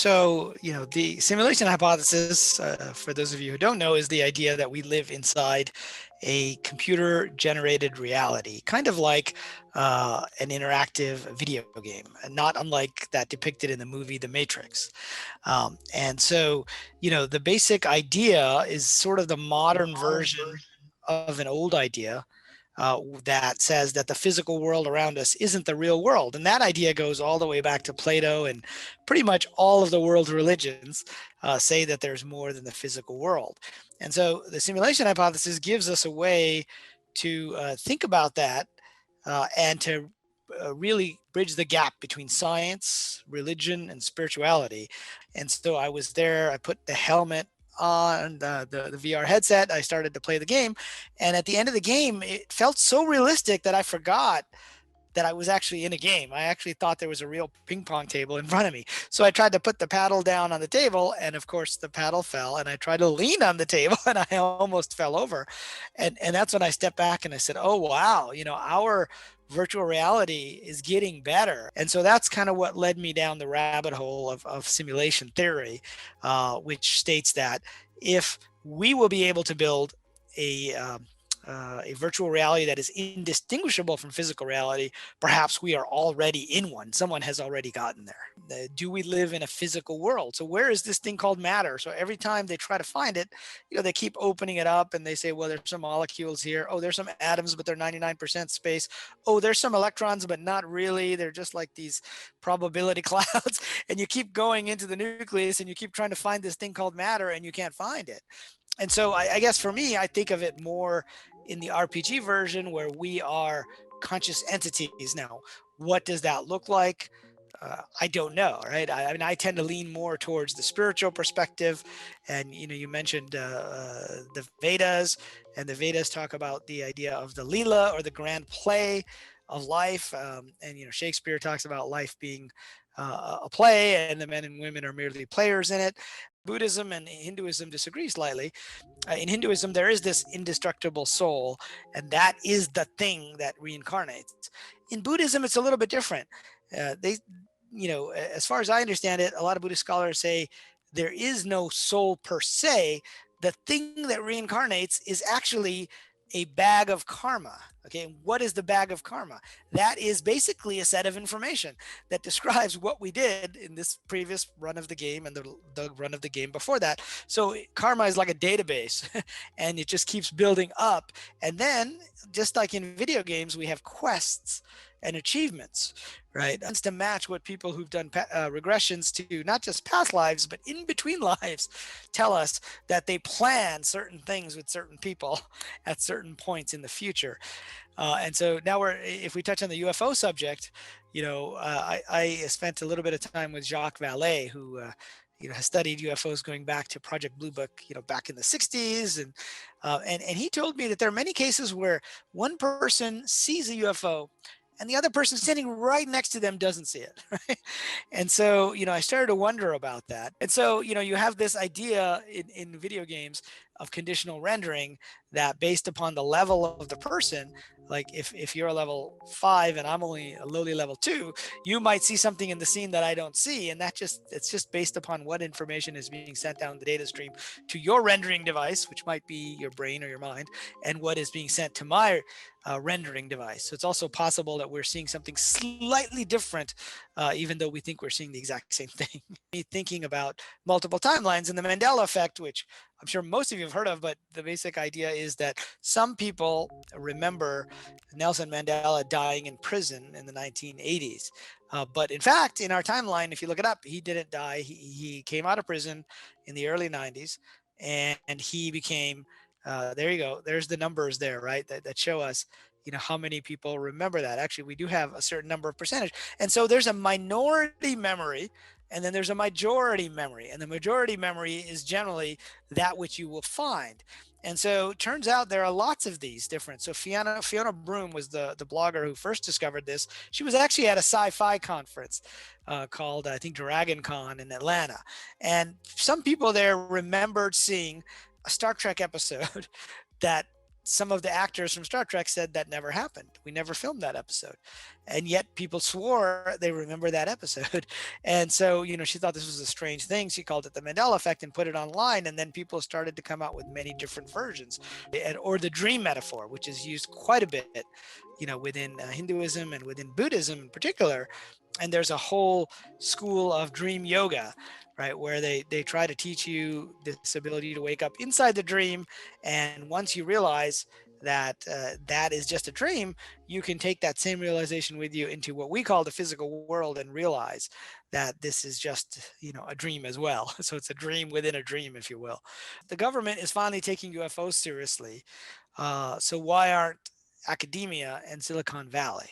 So, the simulation hypothesis, for those of you who don't know, is the idea that we live inside a computer generated reality, kind of like an interactive video game, and not unlike that depicted in the movie The Matrix. And so, the basic idea is sort of the modern version of an old idea that says that the physical world around us isn't the real world. And that idea goes all the way back to Plato, and pretty much all of the world's religions say that there's more than the physical world. And so the simulation hypothesis gives us a way to think about that and to really bridge the gap between science, religion, and spirituality. And so I was there, I put the helmet on the VR headset, I started to play the game. And at the end of the game, it felt so realistic that I forgot that I was actually in a game. I actually thought there was a real ping pong table in front of me. So I tried to put the paddle down on the table, and of course the paddle fell, and I tried to lean on the table and I almost fell over. And that's when I stepped back and I said, oh, wow, our virtual reality is getting better. And so that's kind of what led me down the rabbit hole of simulation theory, which states that if we will be able to build a virtual reality that is indistinguishable from physical reality, perhaps we are already in one. Someone has already gotten there. Do we live in a physical world? So where is this thing called matter? So every time they try to find it, they keep opening it up and they say, well, there's some molecules here. Oh, there's some atoms, but they're 99% space. Oh, there's some electrons, but not really. They're just like these probability clouds. And you keep going into the nucleus and you keep trying to find this thing called matter and you can't find it. And so I guess for me, I think of it more in the RPG version where we are conscious entities. Now, what does that look like? I don't know, right? I mean, I tend to lean more towards the spiritual perspective. And, you mentioned the Vedas, and the Vedas talk about the idea of the Leela, or the grand play of life. And, Shakespeare talks about life being a play, and the men and women are merely players in it. Buddhism and Hinduism disagree slightly. In Hinduism, there is this indestructible soul, and that is the thing that reincarnates. In Buddhism, it's a little bit different. As far as I understand it, a lot of Buddhist scholars say there is no soul per se. The thing that reincarnates is actually a bag of karma. Okay, what is the bag of karma? That is basically a set of information that describes what we did in this previous run of the game and the run of the game before that. So karma is like a database and it just keeps building up. And then, just like in video games, we have quests and achievements, right? It's to match what people who've done regressions to not just past lives, but in between lives tell us that they plan certain things with certain people at certain points in the future. And so now if we touch on the UFO subject, I spent a little bit of time with Jacques Vallée, who has studied UFOs going back to Project Blue Book, back in the 60s. And he told me that there are many cases where one person sees a UFO and the other person standing right next to them doesn't see it. Right? And so, I started to wonder about that. And so, you have this idea in video games of conditional rendering that, based upon the level of the person, like if you're a level 5 and I'm only a lowly level 2, you might see something in the scene that I don't see. And it's just based upon what information is being sent down the data stream to your rendering device, which might be your brain or your mind, and what is being sent to my rendering device. So it's also possible that we're seeing something slightly different, even though we think we're seeing the exact same thing. Thinking about multiple timelines and the Mandela Effect, which I'm sure most of you have heard of, but the basic idea is that some people remember Nelson Mandela dying in prison in the 1980s. But in fact, in our timeline, if you look it up, he didn't die. He came out of prison in the early 90s, and he became, there you go. There's the numbers there, right? That show us, how many people remember that. Actually, we do have a certain number of percentage. And so there's a minority memory, and then there's a majority memory. And the majority memory is generally that which you will find. And so it turns out there are lots of these different. So Fiona Broom was the blogger who first discovered this. She was actually at a sci-fi conference called, I think, Dragon Con in Atlanta. And some people there remembered seeing a Star Trek episode that some of the actors from Star Trek said that never happened. We never filmed that episode. And yet people swore they remember that episode. And so, she thought this was a strange thing. She called it the Mandela Effect and put it online. And then people started to come out with many different versions. Or the dream metaphor, which is used quite a bit, within Hinduism and within Buddhism in particular. And there's a whole school of dream yoga, right, where they try to teach you this ability to wake up inside the dream. And once you realize that that is just a dream, you can take that same realization with you into what we call the physical world and realize that this is just, a dream as well. So it's a dream within a dream, if you will. The government is finally taking UFOs seriously. So why aren't academia and Silicon Valley?